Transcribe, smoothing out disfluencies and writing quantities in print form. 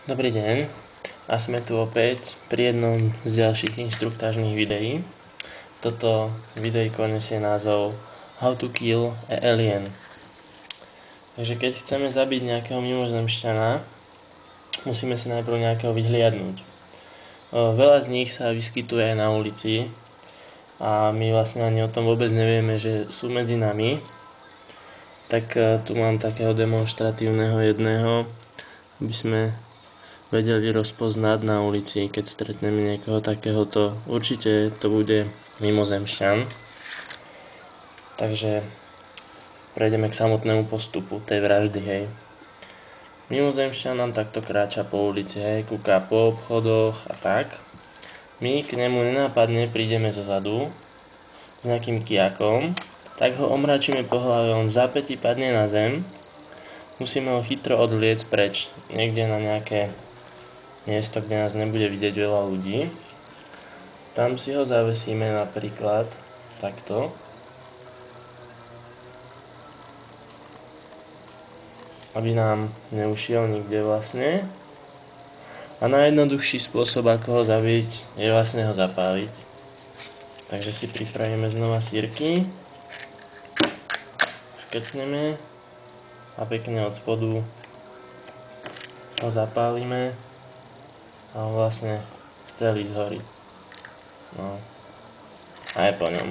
Dobrý deň a sme tu opäť pri jednom z ďalších inštruktážnych videí. Toto videjko nesie názov How to kill an alien. Takže keď chceme zabiť nejakého mimozemšťana, musíme si najprv nejakého vyhliadnúť. Veľa z nich sa vyskytuje aj na ulici a my vlastne ani o tom vôbec nevieme, že sú medzi nami. Tak tu mám takého demonštratívneho jedného, aby sme vedeli rozpoznať na ulici, keď stretneme niekoho takéhoto. Určite to bude mimozemšťan. Takže prejdeme k samotnému postupu tej vraždy, hej. Mimozemšťan nám takto kráča po ulici, hej, kúka po obchodoch a tak. My k nemu nenápadne prídeme zozadu s nejakým kijakom, tak ho omračíme po hlave, on v zápätí padne na zem. Musíme ho chytro odvliecť preč, niekde na nejaké miesto, kde nás nebude vidieť veľa ľudí. Tam si ho zavesíme napríklad takto. Aby nám neušiel nikde vlastne. A najjednoduchší spôsob, ako ho zabiť, je vlastne ho zapáliť. Takže si pripravíme znova sírky. Škrtneme a pekne od spodu ho zapálime. A on vlastne celý zhorí. No. A je po ňom.